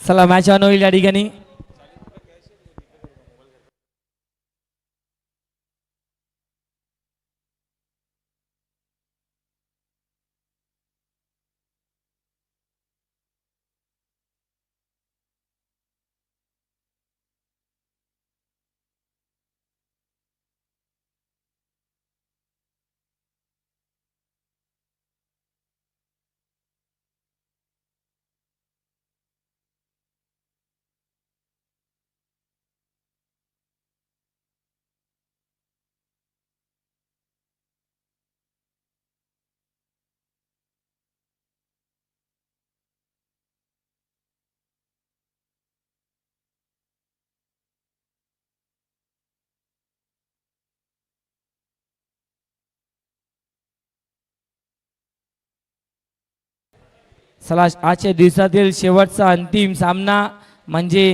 चला match on होईल या ठिकाणी. चला आजच्या दिवसातील शेवटचा अंतिम सामना म्हणजे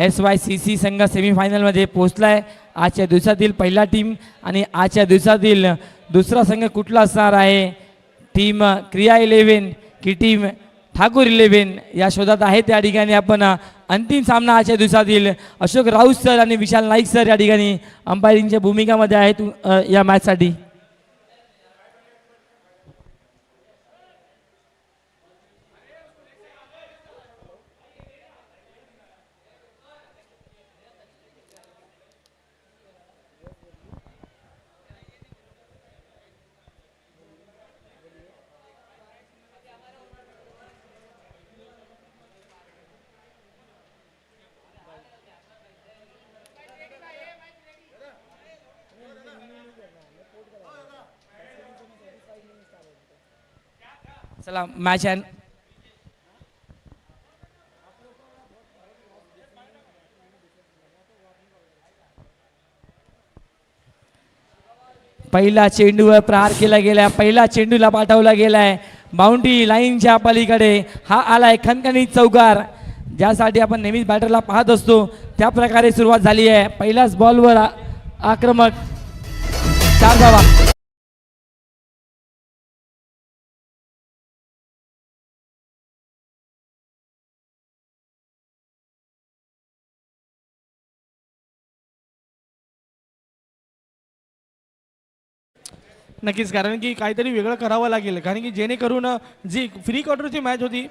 SYCC संघ सेमीफायनलमध्ये पोहोचलाय. आजच्या दिवसातील पहिला टीम आणि आजच्या दिवसातील दुसरा संघ कुठला असणार आहे? टीम क्रिया 11 की टीम ठाकूर 11 या शोधात आहे. त्या ठिकाणी आपण अंतिम सामना आजच्या दिवसातील अशोक राऊत सर आणि विशाल नाईक सर या ठिकाणी अंपायरिंगच्या भूमिकामध्ये आहेत या मॅचसाठी. चला मॅच आहे. पहिला चेंडूवर प्रहार केला गेला. पहिला चेंडूला पाठवला गेलाय बाउंड्री लाईनच्या पलीकडे. हा आलाय खणखणीत चौकार ज्यासाठी आपण नेहमीच बॅटरला पाहत असतो. त्या प्रकारे सुरुवात झाली आहे. पहिल्याच बॉलवर आक्रमक 4 धावा. नक्कीच, कारण की काहीतरी वेगळं करावं लागेल, कारण की जेणेकरून जी फ्री क्वार्टरची मॅच होती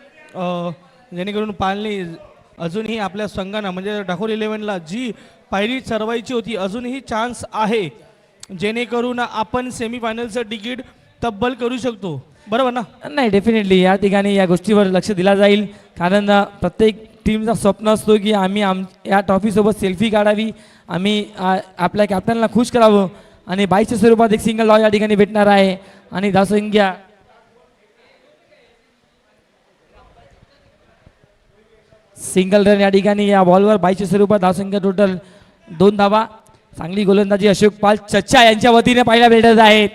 जेणेकरून पालने अजूनही आपल्या संघांना म्हणजे ठाकूर 11ला जी पायरी चढवायची होती अजूनही चान्स आहे, जेणेकरून आपण सेमीफायनलचं तिकीट तब्बल करू शकतो. बरोबर ना? नाही, डेफिनेटली या ठिकाणी या गोष्टीवर लक्ष दिला जाईल. कारण प्रत्येक टीमचा स्वप्न असतो की आम्ही या ट्रॉफीसोबत सेल्फी काढावी, आम्ही आपल्या कॅप्टनला खुश करावं आणि 22च्या स्वरूपात एक सिंगल लॉ या ठिकाणी भेटणार आहे. आणि धावसंख्या सिंगल रन या ठिकाणी या बॉलवर 22च्या स्वरूपात धावसंख्या टोटल 2 धावा. चांगली गोलंदाजी अशोक पाल चच्चा यांच्या वतीने पाहायला भेटत आहेत.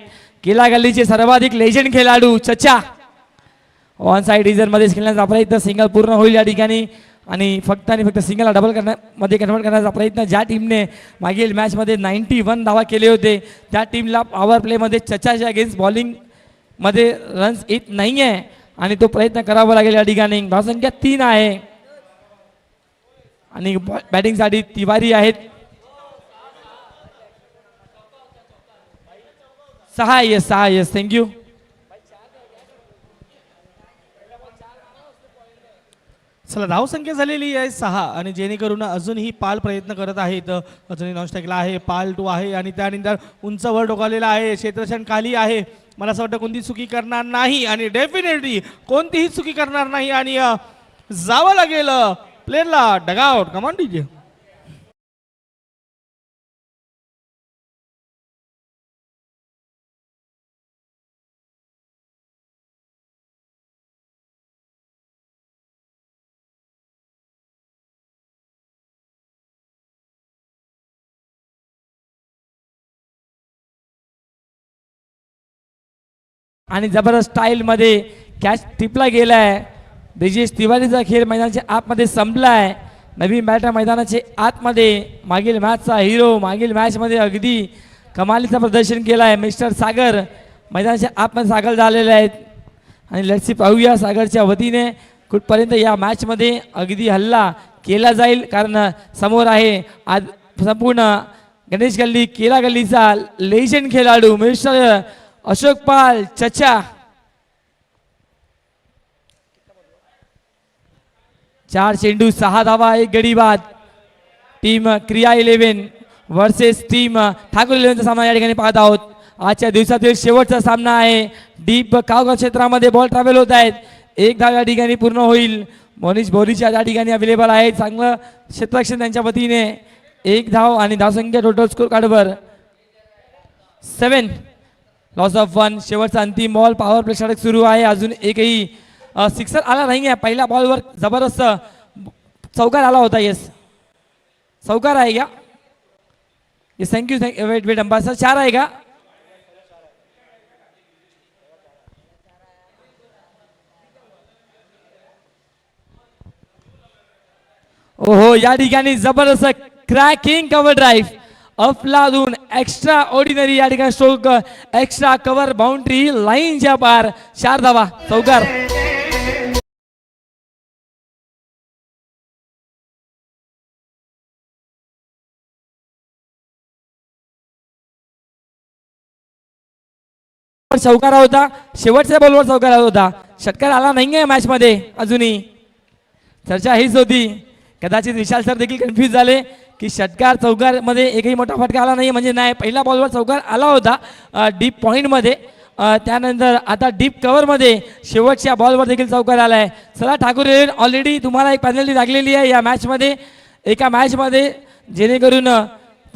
किल्ला गल्लीचे सर्वाधिक लेजंड खेळाडू चच्चा ऑन साइड रिझन मध्ये खेळण्याचा प्रयत्न. सिंगल पूर्ण होईल या ठिकाणी आणि फक्त सिंगलला डबल करण्यामध्ये कन्वर्ट करण्याचा प्रयत्न. ज्या टीमने मागील मॅचमध्ये 91 धावा केले होते त्या टीमला पॉवर प्लेमध्ये चच्चाच्या अगेन्स्ट बॉलिंगमध्ये रन्स येत नाही आहे आणि तो प्रयत्न करावा लागेल या ठिकाणी. धावसंख्या 3 आहे आणि बॅटिंगसाठी तिवारी आहेत. 6 येस थँक्यू. चला धावसंख्या झालेली आहे 6 आणि जेणेकरून अजूनही पाल प्रयत्न करत आहेत. अजूनही नॉनस्ट्राईकला आहे, पाल 2 आहे आणि त्यानंतर उंचवर डोकावलेला आहे, क्षेत्ररक्षण खाली आहे. मला असं वाटतं कोणती चुकी करणार नाही आणि डेफिनेटली कोणतीही चुकी करणार नाही आणि जावं लागेल प्लेअरला डगआउट. कमान डीजे. आणि जबरदस्त स्टाईलमध्ये कॅच टिपला गेलाय. ब्रिजेश तिवारीचा खेळ मैदानाच्या आतमध्ये संपलाय. नवीन बॅटर मैदानाचे आतमध्ये मागील मॅचचा हिरो, मागील मॅचमध्ये अगदी कमालीचं प्रदर्शन केलं आहे मिस्टर सागर मैदानाच्या आतमध्ये दाखल झालेले आहेत आणि लढसी पाहूया सागरच्या वतीने कुठपर्यंत या मॅचमध्ये अगदी हल्ला केला जाईल, कारण समोर आहे आज संपूर्ण गणेश गल्ली केला गल्लीचा लेजंड खेळाडू मिस्टर अशोक पाल चचा. 4 चेंडू 6 धावा 1 गडी बाद. टीम क्रिया 11 वर्सेस टीम ठाकूर 11 चा सामना या ठिकाणी पाहत आहोत. आजच्या दिवसातील शेवटचा सामना आहे. डीप कावगाव क्षेत्रामध्ये बॉल ट्रॅव्हल होत आहेत. 1 धाव या ठिकाणी पूर्ण होईल. मोनिश बोरीच्या त्या ठिकाणी अवेलेबल आहे. चांगलं क्षेत्ररक्षण त्यांच्या वतीने. 1 धाव आणि धावसंख्या टोटल स्कोर कार्डवर 7. Loss of 1. शेवटचा अंतिम बॉल पॉवर प्ले षटक सुरू आहे. अजून एकही सिक्सर आला नाही आहे. पहिल्या बॉलवर जबरदस्त चौकार आला होता. येस चौकार आहे का? येस थँक्यू वेट वेट अंबासर 4 आहे का? ओहो या ठिकाणी जबरदस्त क्रॅकिंग कव्हर ड्राईव्ह अफलातून एक्स्ट्रा ऑर्डिनरी या ठिकाणी स्ट्रोक एक्स्ट्रा कव्हर बाउंड्री लाईनच्या पार 4 धावा चौकार. चौकारा होता. शेवटच्या बॉलवर चौकार होता. षटकार आला नाहीये मॅच मध्ये अजूनही. चर्चा हीच होती. कदाचित विशाल सर देखील कन्फ्यूज झाले की षटकार चौकार मध्ये एकही मोठा फटका आला नाही म्हणजे नाही. पहिल्या बॉलवर चौकार आला होता डीप पॉइंट मध्ये. त्यानंतर आता डीप कव्हर मध्ये शेवटच्या बॉलवर देखील चौकार आलाय. चला ठाकूर ऑलरेडी तुम्हाला एक पेनल्टी लागलेली आहे या मॅच मध्ये. एका मॅच मध्ये जेणेकरून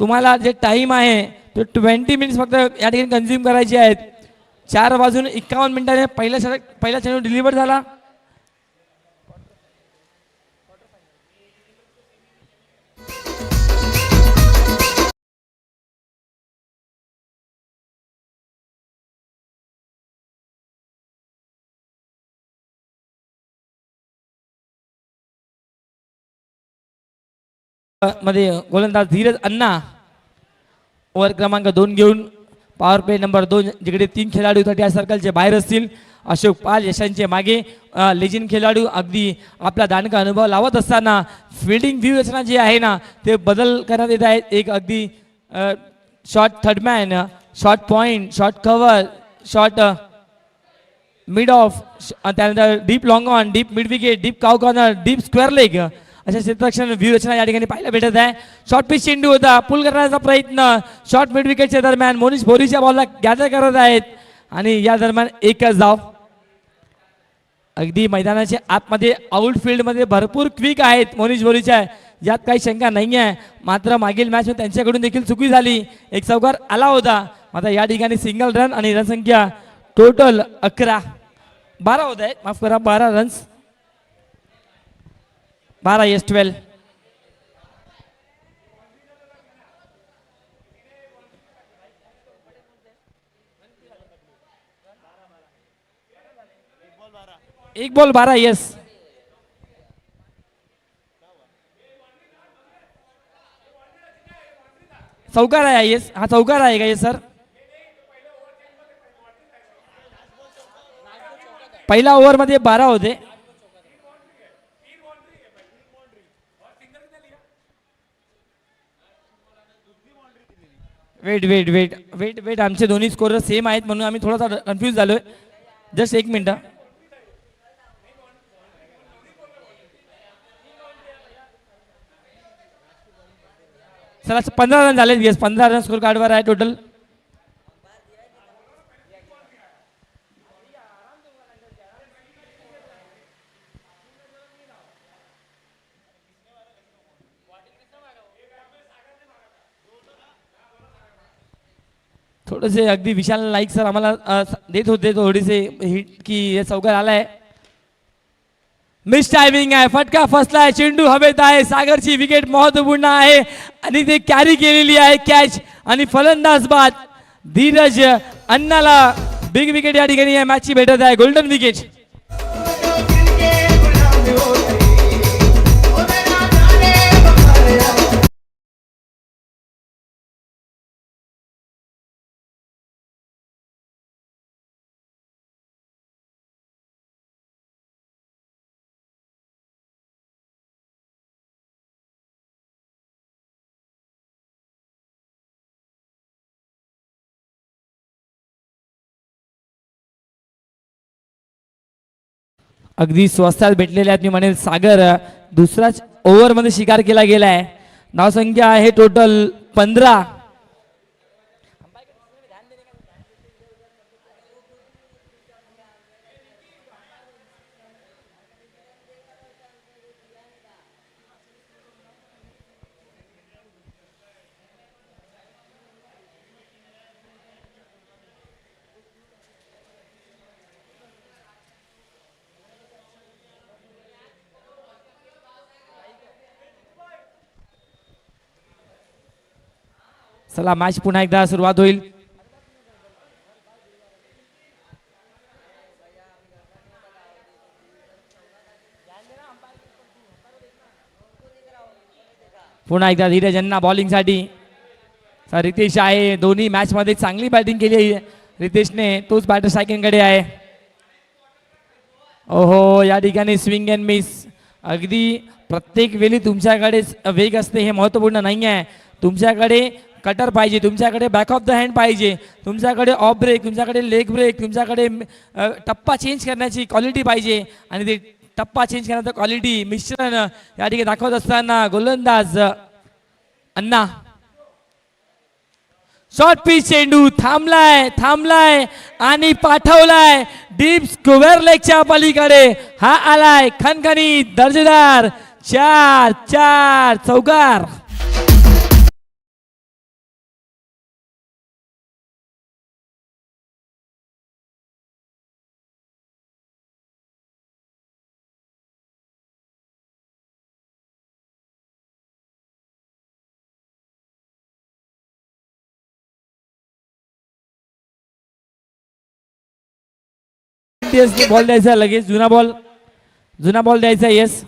तुम्हाला जे टाइम आहे तो 20 मिनिट्स फक्त या ठिकाणी कन्झ्युम करायचे आहेत. 4 वाजून 51 मिनिटाने पहिला चेंडू डिलिव्हर झाला. मध्ये गोलंदाज धीरज अण्णा ओव्हर क्रमांक 2 घेऊन पॉवर प्ले नंबर 2 जिकडे 3 खेळाडू 30 सर्कलचे बाहेर असतील. अशोक पाल यशांचे मागे लेजिंड खेळाडू अगदी आपला दांडका अनुभव लावत असताना फिल्डिंग व्ह्यू रचना जी आहे ना ते बदल करण्यात येत आहेत. एक अगदी short third man, short point, short cover, short mid off, त्यानंतर deep long on, deep mid wicket, deep cow corner, deep square leg अशा क्षेत्ररक्षण व्ह्यू रचना या ठिकाणी पाहायला भेटत आहे. शॉर्ट पिच चेंडू होता. पुल करण्याचा प्रयत्न शॉर्ट मिड विकेटच्या दरम्यान मोनिश बोरीच्या बॉलला गॅदर करत आहेत आणि या दरम्यान एकच धाव. अगदी मैदानाच्या आतमध्ये आउटफील्ड मध्ये भरपूर क्विक आहेत मोनिश बोरीच्या, यात काही शंका नाही आहे. मात्र मागील मॅच मध्ये त्यांच्याकडून देखील चुकी झाली. एक चौकार आला होता. मात्र या ठिकाणी सिंगल रन आणि रन संख्या टोटल 12 होत आहेत. माफ करा 12 रन्स 12 येस 12. एक बॉल 12 येस. चौकार आहे येस. हा चौकार आहे का येस सर? पहिल्या ओव्हर मध्ये 12 होते. Wait wait wait wait wait आमचे दोन्ही स्कोर सेम आहेत म्हणून आम्ही थोडासा कन्फ्यूज झालोय. Just 1 minute. सर 15 रन झाले. येस 15 रन स्कोर कार्डवर आहे टोटल. थोडेसे अगदी विशाल लाईक सर आम्हाला देत होते थोडेसे हिट की हे चौकार आलाय. मिस टायमिंग आहे. फटका फसलाय. चेंडू हवेत आहे. सागरची विकेट महत्वपूर्ण आहे आणि ते कॅरी केलेली आहे कॅच आणि फलंदाज बाद. धीरज अण्णाला बिग विकेट या ठिकाणी या मॅचची भेटत आहे. Golden wicket. अगदी स्वस्तात भेटलेले आहेत मी म्हणेल सागर. दुसऱ्याच ओव्हरमध्ये शिकार केला गेलाय. धावसंख्या आहे टोटल 15. चला मॅच पुन्हा एकदा सुरुवात होईल. पुन्हा एकदा धीरज यांना बॉलिंगसाठी. रितेश आहे. दोन्ही मॅच मध्ये चांगली बॅटिंग केली आहे रितेशने. तोच बॅटर सायकलकडे आहे. ओहो या ठिकाणी स्विंग अँड मिस. अगदी प्रत्येक वेळी तुमच्याकडे वेग असते हे महत्त्वपूर्ण नाही आहे. तुमच्याकडे कटर पाहिजे, तुमच्याकडे बॅक ऑफ द हँड पाहिजे, तुमच्याकडे ऑफ ब्रेक, तुमच्याकडे लेग ब्रेक, तुमच्याकडे टप्पा चेंज करण्याची क्वालिटी पाहिजे. आणि ते टप्पा चेंज करण्याचं क्वालिटी मिश्रण या ठिकाणी दाखवत असताना गोलंदाज अण्णा. शॉर्ट पिच चेंडू थांबलाय आणि पाठवलाय डीप स्क्वेअर लेगच्या पलीकडे. हा आलाय खणखणीत दर्जेदार 4 चौकार. बॉल द्यायचा लगेच. जुना बॉल द्यायचा. Yes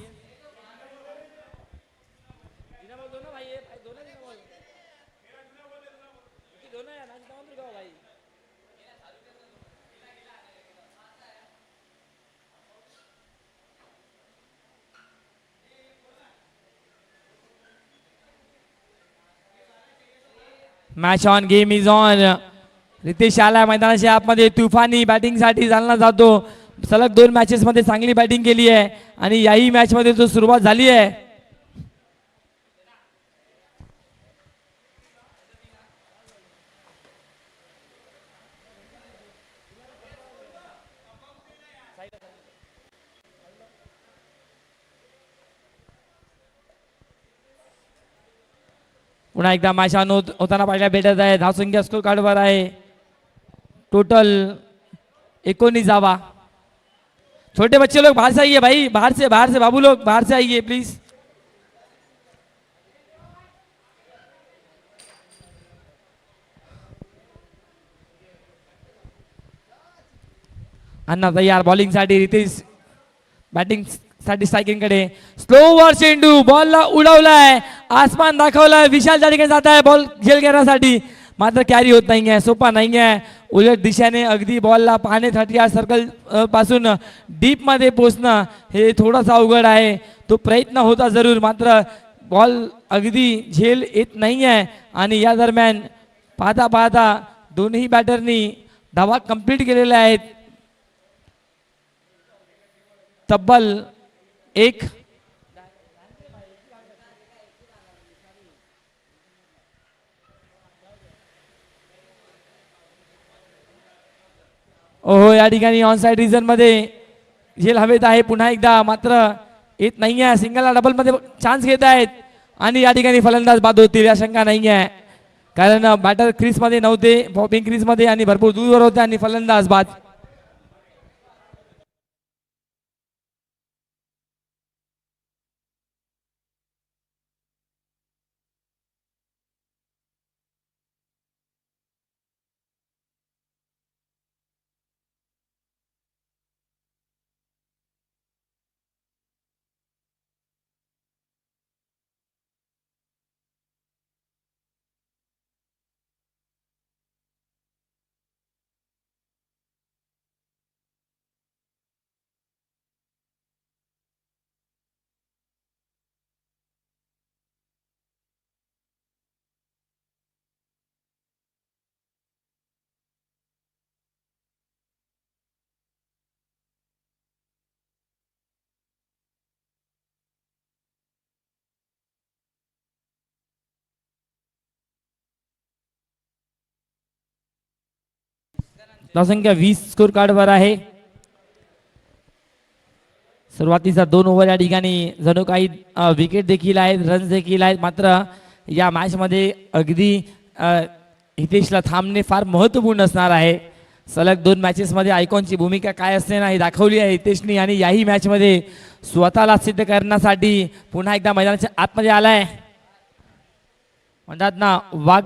match on, game is on. Ritesh आला मैदानाच्या आतमध्ये. तुफानी बॅटिंगसाठी जालना जातो. सलग 2 मॅचेस मध्ये चांगली बॅटिंग केली आहे आणि याही मॅच मध्ये जो सुरुवात झाली आहे. पुन्हा एकदा मॅच ऑन होताना पाहिल्या भेटत आहे. धावसंख्या स्कोर कार्डवर आहे टोटल 19 धावा. छोटे बच्चे लोग बाहर से आइए भाई, बाहर से बाबू लोग बाहर से आइए प्लीज. अण्णा तयार बॉलिंग साठी. रितेश बॅटिंग साठी स्ट्रायकिंग स्लो वर चेंडू बॉलला उडवलाय. आसमान दाखवलाय. विशाल त्या ठिकाणी जात आहे बॉल झेल घेण्यासाठी. मात्र कॅरी होत नाही आहे. सोपा नाही आहे. उलट दिशेने अगदी बॉलला पाहणे 30 सर्कल पासून डीप मध्ये पोहोचणं हे थोडंसं अवघड आहे. तो प्रयत्न होता जरूर मात्र बॉल अगदी झेल येत नाही आहे. आणि या दरम्यान पाहता दोन्ही बॅटरनी धावा कंप्लीट केलेल्या आहेत. तब्बल 1. ओहो या ठिकाणी ऑन साइड रिझन मध्ये झेल हवेत आहे पुन्हा एकदा मात्र येत नाही आहे. सिंगलला डबल मध्ये चान्स घेत आहेत आणि या ठिकाणी फलंदाज बाद होतील या शंका नाही आहे. कारण बॅटर क्रीज मध्ये नव्हते, बॉलिंग क्रीज मध्ये आणि भरपूर दूरवर होते आणि फलंदाज बाद. धावसंख्या 20 स्कोर कार्डवर आहे. सुरुवातीचा 2 ओव्हर या ठिकाणी जणू काही विकेट देखील आहेत, रन्स देखील आहेत. मात्र या मॅच मध्ये अगदी हितेशला थांबणे फार महत्त्वपूर्ण असणार आहे. सलग 2 मॅचेस मध्ये आयकॉनची भूमिका काय असते ना ही दाखवली आहे हितेशनी आणि याही मॅच मध्ये स्वतःला सिद्ध करण्यासाठी पुन्हा एकदा मैदानाच्या आतमध्ये आलाय. म्हणतात ना वाघ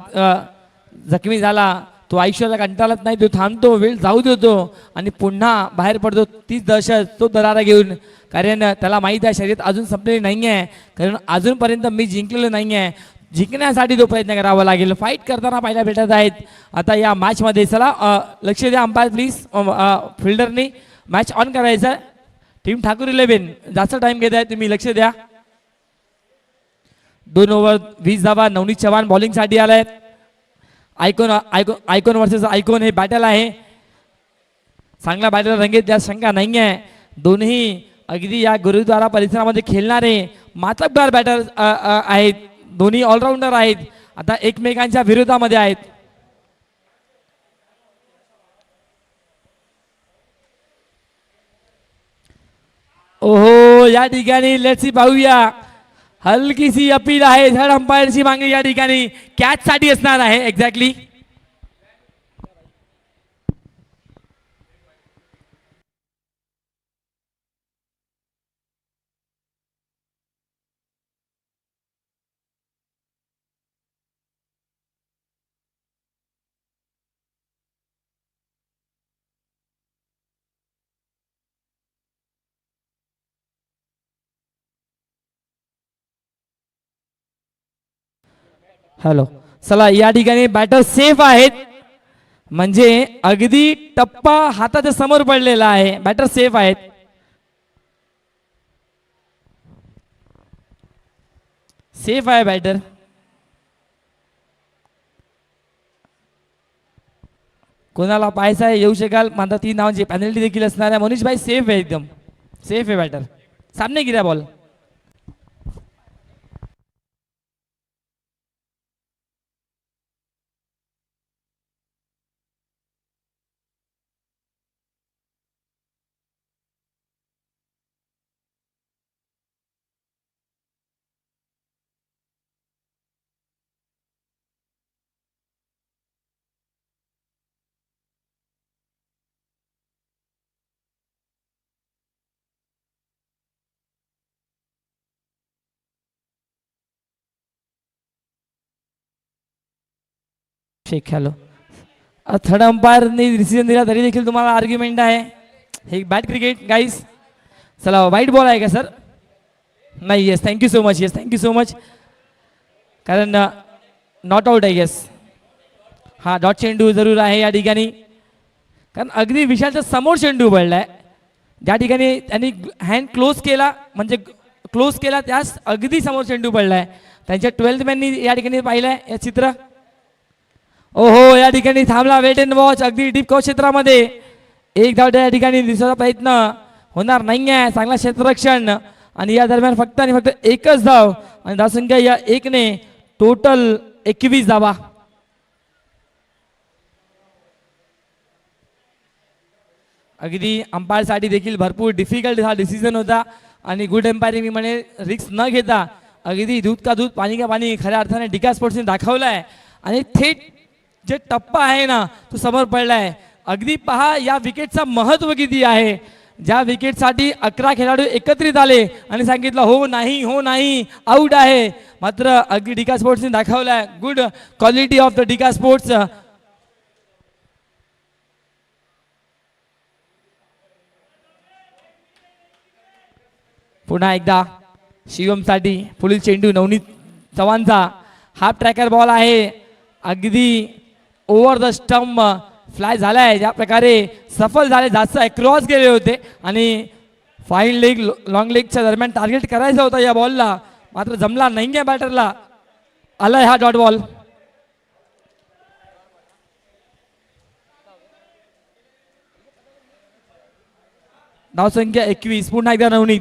जखमी झाला तो आयुष्याला कंटाळत नाही, तो थांबतो, वेळ जाऊ देतो आणि पुन्हा बाहेर पडतो. तीच दहशत तो दरारा घेऊन, कारण त्याला माहीत आहे शर्यत अजून संपलेली नाही आहे, कारण अजूनपर्यंत मी जिंकलेलो नाही आहे. जिंकण्यासाठी तो प्रयत्न करावा लागेल. फाईट करताना पाहायला भेटत आहेत आता या मॅचमध्ये. चला लक्ष द्या अंपायर प्लीज. फिल्डरनी मॅच ऑन करायचं. टीम ठाकूर 11 जास्त टाइम घेत आहे, तुम्ही लक्ष द्या. 2 ओव्हर 20 धावा. नवनीत चव्हाण बॉलिंगसाठी आलाय. आयकॉन वर्सेस आयकॉन हे बॅटल आहे. चांगला बॅटल रंगेत त्या शंका नाही आहे. दोन्ही अगदी या गुरुद्वारा परिसरामध्ये खेळणारे मातब्बर बॅटर आहेत. दोन्ही ऑलराऊंडर आहेत. आता एकमेकांच्या विरोधामध्ये आहेत. ओहो या ठिकाणी लेट्स पाहूया. हलकीशी अपील आहे. थर्ड अंपायरची मागणी या ठिकाणी कॅच साठी असणार आहे. Exactly hello. चला या ठिकाणी बॅटर सेफ आहेत, म्हणजे अगदी टप्पा हाताच्या समोर पडलेला आहे. बॅटर सेफ आहेत. सेफ आहे बॅटर. कोणाला पाहायचं आहे येऊ शकाल. मात्र 3 नावांची पेनल्टी देखील असणार आहे. मनीष भाई सेफ आहे, एकदम सेफ आहे बॅटर. सामने गिरा बॉल. शेख हॅलो. थर्ड अंपायरने डिसिजन दिला तरी देखील तुम्हाला आर्ग्युमेंट आहे. हे बॅट क्रिकेट गाईज. चला वाईट बॉल आहे का सर? नाही. Yes thank you so much. Yes thank you so much. कारण नॉट आउट आहे. येस हा डॉट चेंडू जरूर आहे या ठिकाणी, कारण अगदी विशालच्या समोर चेंडू पडलाय. ज्या ठिकाणी त्यांनी हँड क्लोज केला, म्हणजे क्लोज केला त्याच अगदी समोर चेंडू पडलाय. त्यांच्या 12th मॅननी या ठिकाणी पाहिलंय हे चित्र. ओहो या ठिकाणी थांबला. Wait and watch. अगदी डीप कव्हर क्षेत्रामध्ये एक धाव या ठिकाणी दिसण्याचा प्रयत्न होणार नाही आहे. चांगला क्षेत्ररक्षण आणि या दरम्यान फक्त आणि फक्त एकच धाव आणि धावसंख्या या एकने टोटल 21 धावा. अगदी अंपायरसाठी देखील भरपूर डिफिकल्ट हा डिसिजन होता आणि गुड एम्पायरिंग मी म्हणे रिस्क न घेता अगदी दूध का दूध पाणी का पाणी खऱ्या अर्थाने डिका स्पोर्ट्सने दाखवलाय आणि थेट जे टप्पा आहे ना तो समोर पडलाय. अगदी पहा या विकेटचा महत्व किती आहे. ज्या विकेटसाठी 11 खेळाडू एकत्रित आले आणि सांगितलं हो नाही हो नाही आउट आहे, मात्र अगदी डिका स्पोर्ट्सने दाखवलाय गुड क्वालिटी ऑफ द डिका स्पोर्ट्स. पुन्हा एकदा शिवमसाठी पुढील चेंडू नवनीत चव्हाणचा. हाफ ट्रॅकर बॉल आहे. अगदी ओव्हर द स्टंप फ्लाय झालाय. ज्या प्रकारे सफल झाले, जास्त क्रॉस गेले होते आणि फाईन लेग लॉंग लेगच्या दरम्यान टार्गेट करायचा होता या बॉलला, मात्र जमला नाही आहे बॅटरला. आलाय हा डॉट बॉल. धावसंख्या 21. पुन्हा एकदा नवनीत.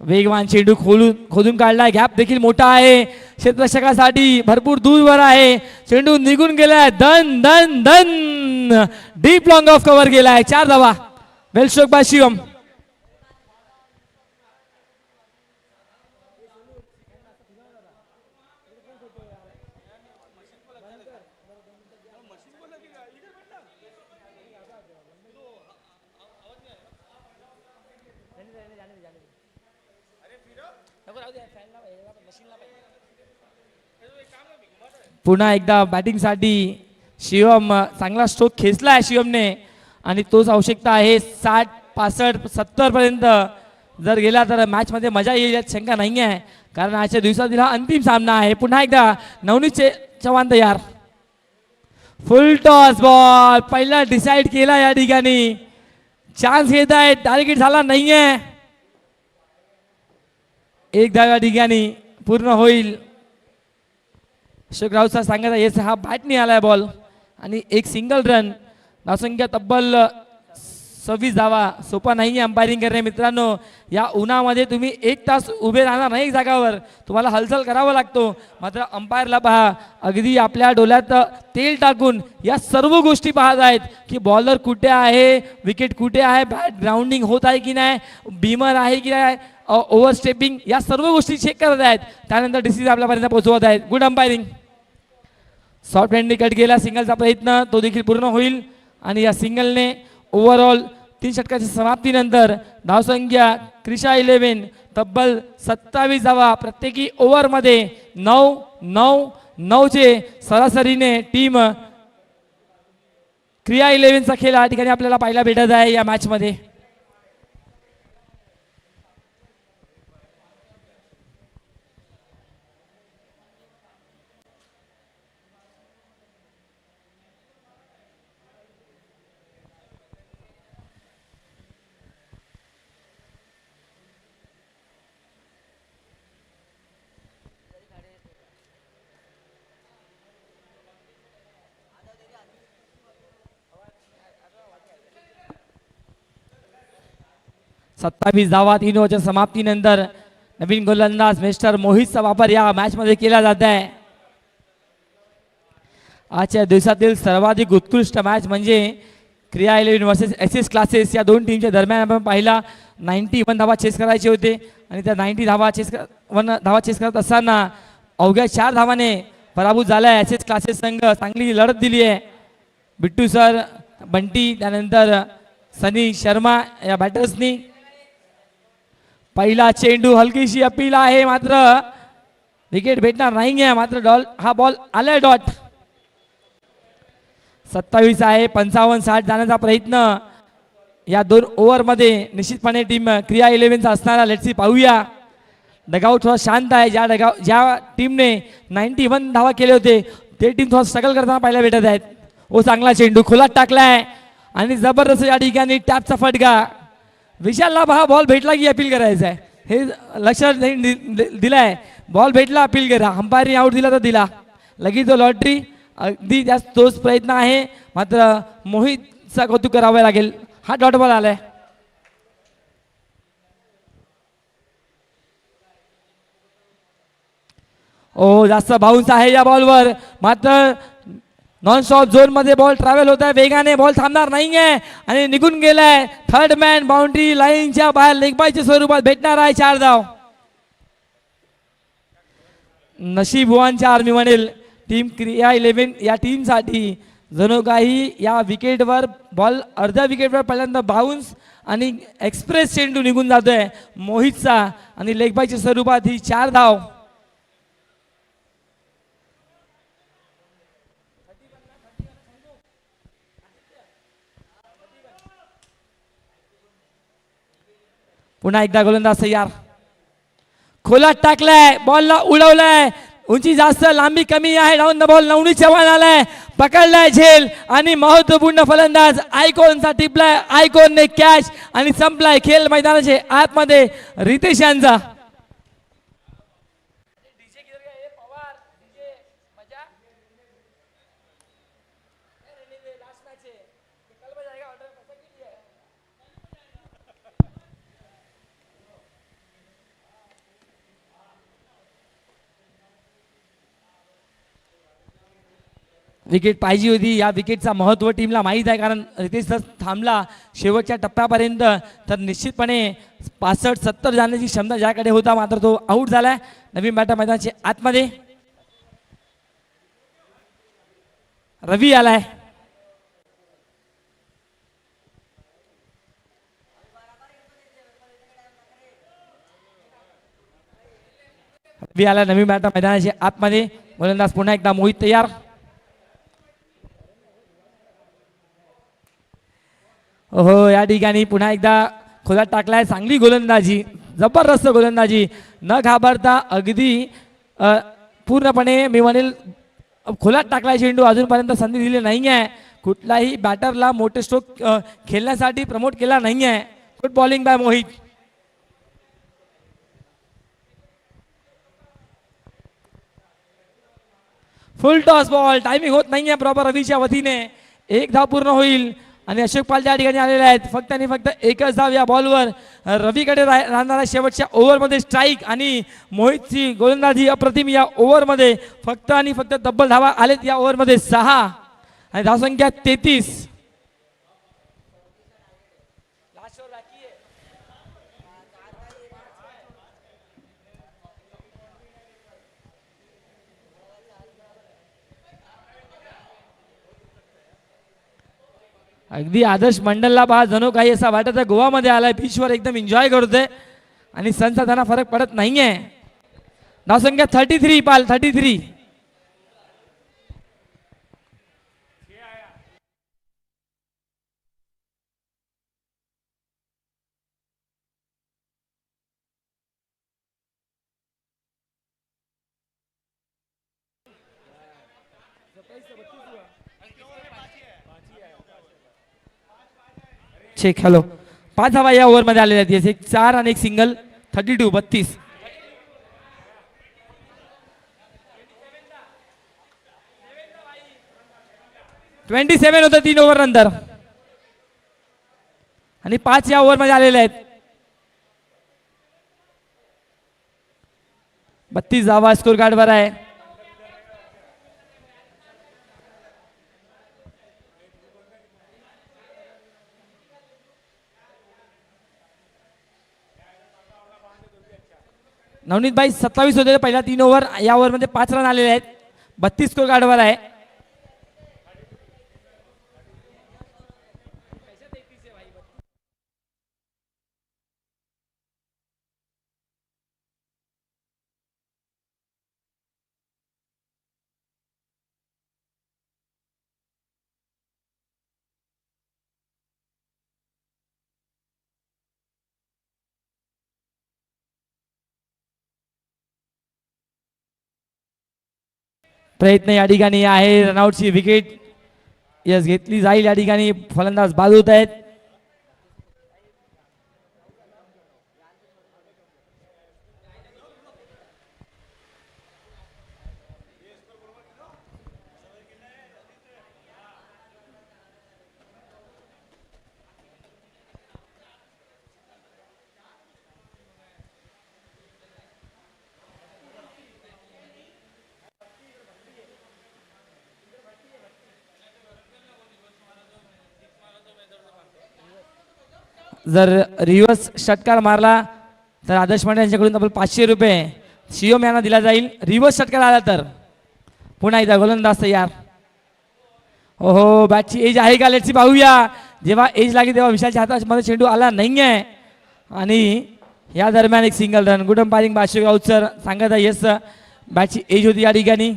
वेगवान चेंडू खोदून काढलाय. गॅप देखील मोठा आहे. क्षेत्ररक्षकासाठी भरपूर दूरवर आहे. चेंडू निघून गेलाय. धन धन धन डीप लॉंग ऑफ कव्हर गेलाय. 4 धावा. वेल स्ट्रोक बाय शिवम. पुन्हा एकदा बॅटिंगसाठी शिवम चांगला स्ट्रोक खेचला आहे शिवमने आणि तोच आवश्यकता आहे. 60 65 70 पर्यंत जर गेला तर मॅच मध्ये मजा येईल यात शंका नाही आहे. कारण आजच्या दिवसातील हा अंतिम सामना आहे. पुन्हा एकदा नवनीत चव्हाण तयार. फुल टॉस बॉल पहिला डिसाइड केला या ठिकाणी. चान्स घेत आहे. टार्गेट झाला नाहीये. एक धाव या ठिकाणी पूर्ण होईल. अशोक राऊतचा सांगायचा येस हा बॅटनी आलाय बॉल आणि एक सिंगल रन. धावसंख्या तब्बल 26 धावा. सोपा नाही अंपायरिंग करणे मित्रांनो. या उन्हामध्ये तुम्ही 1 तास उभे राहणार नाही जागावर. तुम्हाला हालचाल करावं लागतो. मात्र अंपायरला पहा अगदी आपल्या डोळ्यात तेल टाकून या सर्व गोष्टी पाहत आहेत की बॉलर कुठे आहे, विकेट कुठे आहे, बॅट ग्राउंडिंग होत आहे की नाही, बीमर आहे की नाही, ओव्हर स्टेपिंग, या सर्व गोष्टी चेक करत आहेत. त्यानंतर डिसिजन आपल्यापर्यंत पोहोचवत आहेत. Good umpiring. सॉफ्ट हँडनी कट केला. सिंगलचा प्रयत्न तो देखील पूर्ण होईल आणि या सिंगलने ओव्हरऑल 3 षटकाच्या समाप्तीनंतर धावसंख्या क्रिशा 11 तब्बल 27 धावा. प्रत्येकी ओव्हरमध्ये 9 9 9 चे सरासरीने टीम क्रिया 11चा खेळ या ठिकाणी आपल्याला पाहायला भेटत आहे या मॅच मध्ये. सत्तावीस धावा 3 ओव्हरच्या समाप्तीनंतर नवीन गोलंदाज मिस्टर मोहितचा वापर या मॅच मध्ये केला जात आहे. आजच्या दिवसातील सर्वाधिक उत्कृष्ट मॅच म्हणजे क्रिया 11 वर्सेस एस क्लासेस. या दोन टीमच्या दरम्यान आपण पाहिला 91 धावा चेस करायचे होते आणि त्या 90 धावा चेस करत असताना अवघ्या 4 धावाने पराभूत झाला एस क्लासेस संघ. चांगली लढत दिली आहे. बिट्टू सर, बंटी, त्यानंतर सनी शर्मा या बॅटर्सनी. पहिला चेंडू हलकीशी अपील आहे मात्र विकेट भेटणार नाही आहे. मात्र हा बॉल आलाय डॉट. 27 आहे. 55-60 जाण्याचा प्रयत्न या 2 ओव्हरमध्ये निश्चितपणे टीम क्रिया 11चा असणारा. लेट्स पाहूया. डगआउट थोडा शांत आहे. ज्या टीमने 91 धावा केले होते ते टीम थोडा स्ट्रगल करताना पाहायला भेटत आहेत. ओ चांगला चेंडू खोलात टाकलाय आणि जबरदस्त या ठिकाणी टॅपचा फटका. विशालला हा बॉल भेटला की अपील करायचा आहे हे लक्षात दिलाय. बॉल भेटला अपील करा. अंपायरने आउट दिला तर दिला. लगेच तो लॉटरी अगदी जास्त तोच प्रयत्न आहे. मात्र मोहितचा कौतुक करावं लागेल. हा डॉट बॉल आलाय. ओ जास्त बाउन्स आहे या बॉलवर. मात्र नॉन स्टॉप झोन मध्ये बॉल ट्रॅव्हल होत आहे वेगाने. बॉल थांबणार नाहीये आणि निघून गेलाय. थर्ड मॅन बाउंड्री लाईनच्या बाहेर लेग बायच्या स्वरूपात भेटणार आहे 4 धाव. नशीबवानच्या आर्मी म्हणेल टीम क्रिया 11 या टीमसाठी. जणू काही या विकेटवर बॉल अर्ध्या विकेटवर पहिल्यांदा बाउन्स आणि एक्सप्रेस चेंडू निघून जातोय मोहितचा आणि लेग बायच्या स्वरूपात ही 4 धाव. पुन्हा एकदा गोलंदाज तयार. खोलात टाकलाय. बॉलला उडवलाय. उंची जास्त, लांबी कमी आहे. Down the ball. Navneet Chavan आलाय. पकडलाय झेल आणि महत्वपूर्ण फलंदाज आयकॉनचा टिपलाय. आयकॉनने कॅच आणि संपलाय खेळ मैदानाचे आतमध्ये रितेश यांचा. विकेट पाहिजे होती. या विकेटचा महत्त्व टीमला माहीत आहे, कारण रितेश जर थांबला शेवटच्या टप्प्यापर्यंत तर निश्चितपणे 65-70 जाण्याची क्षमता ज्याकडे होता, मात्र तो आऊट झालाय. नवीन बॅटर मैदानाच्या आतमध्ये रवी आलाय. रवी आला नवीन बॅटर मैदानाच्या आतमध्ये. गोलंदाज पुन्हा एकदा मोहित तयार. हो, या ठिकाणी पुन्हा एकदा खोलात टाकलाय. चांगली गोलंदाजी, जबरदस्त गोलंदाजी, न घाबरता अगदी पूर्णपणे मी म्हणेल खोलात टाकलाय चेंडू. अजूनपर्यंत संधी दिली नाही आहे. कुठलाही बॅटरला मोठे स्ट्रोक खेळण्यासाठी प्रमोट केला नाही आहे. Good bowling bye Mohit. फुल टॉस बॉल, टायमिंग होत नाहीये प्रॉपर रवीच्या वतीने. एक धाव पूर्ण होईल आणि अशोक पाल त्या ठिकाणी आलेले आहेत. फक्त आणि फक्त एकच धाव या बॉलवर. रवीकडे राहणारा शेवटच्या ओव्हरमध्ये स्ट्राईक आणि मोहितची गोलंदाजी अप्रतिम या ओव्हरमध्ये. फक्त आणि फक्त तब्बल धावा आलेत या ओव्हरमध्ये 6 आणि धावसंख्या 33. अगदी आदर्श मंडलला पहा, जणू काही असा वाटत आहे गोवामध्ये आलाय. बीचवर एकदम एन्जॉय करतोय आणि सनचा त्यांना फरक पडत नाहीये. धावसंख्या 33 पाल, 33. चेक. हॅलो, 5 धावा या ओव्हरमध्ये आलेल्या आहेत. एक 4 आणि एक सिंगल. 32 32. 27 होतं 3 ओव्हर नंतर आणि 5 या ओव्हरमध्ये आलेले आहेत. 32 धावा स्कोर कार्डवर आहे. नवनीत भाई 27 होते पहिल्या 3 ओव्हर. या ओव्हरमध्ये 5 रन आलेले आहेत. 32 स्कोर कार्डवर आहे. प्रयत्न या ठिकाणी आहे. रनआउटची विकेट यस घेतली जाईल. या ठिकाणी फलंदाज बाद होत आहेत. जर रिव्हर्स षटकार मारला तर आदर्श पांडे यांच्याकडून तब्बल 500 रुपये शिवम यांना दिला जाईल. रिव्हर्स षटकार आला तर. पुन्हा एकदा गोलंदाज तयार. हो, बॅटची एज आहे का लेटची पाहूया. जेव्हा एज लागली तेव्हा विशालच्या हातामध्ये चेंडू आला नाहीये आणि या दरम्यान एक single run. Good umpiring Ashok Raut sir सांगत आहे. येस, बॅटची एज होती या ठिकाणी.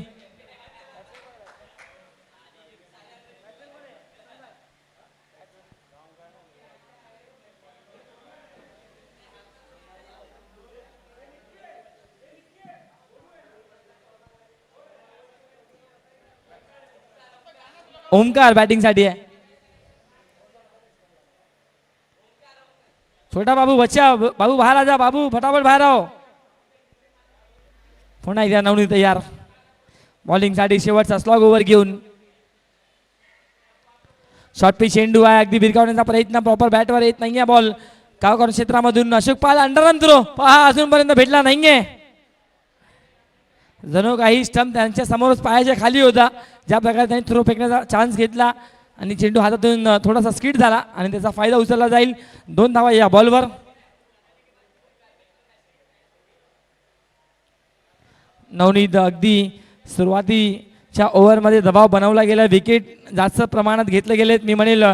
ओमकार बॅटिंग साठी आहे. छोटा बाबू बच्चा, बाबू बाहेर आजा, बाबू फटाफट बाहेर आओ. पुन्हा एकदा नवनीत तयार बॉलिंग साठी. शेवटचा स्लॉग ओव्हर घेऊन शॉर्ट पिच चेंडू आहे. अगदी भिरकावण्याचा प्रयत्न, प्रॉपर बॅटवर येत नाहीये बॉल. गावकर क्षेत्रामधून अशोक पाल अंडररन थ्रो पहा अजूनपर्यंत भेटला नाहीये. जणू काही स्टंप त्यांच्या समोरच पायाच्या खाली होता. ज्या प्रकारे त्यांनी थ्रो फेकण्याचा चान्स घेतला आणि चेंडू हातातून थोडासा स्किड झाला आणि त्याचा फायदा उचलला जाईल. 2 धावा या बॉलवर. नवनीत अगदी सुरुवातीच्या ओव्हरमध्ये दबाव बनवला गेला. विकेट जास्त प्रमाणात घेतले गेलेत. मी म्हणेल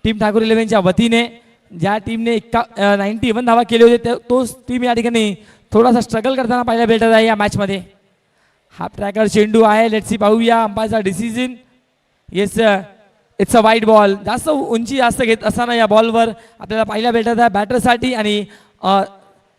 टीम ठाकूर 11च्या वतीने ज्या टीमने 91 धावा केले होते तोच टीम या ठिकाणी थोडासा स्ट्रगल करताना पाहायला भेटत आहे या मॅचमध्ये. हाफ ट्रॅकर चेंडू आहे. लेट्स सी पाहूया अंपायरचा decision. Yes it's a wide ball. जास्त उंची जास्त घेत असताना या बॉलवर आपल्याला पाहायला भेटत आहे बॅटरसाठी आणि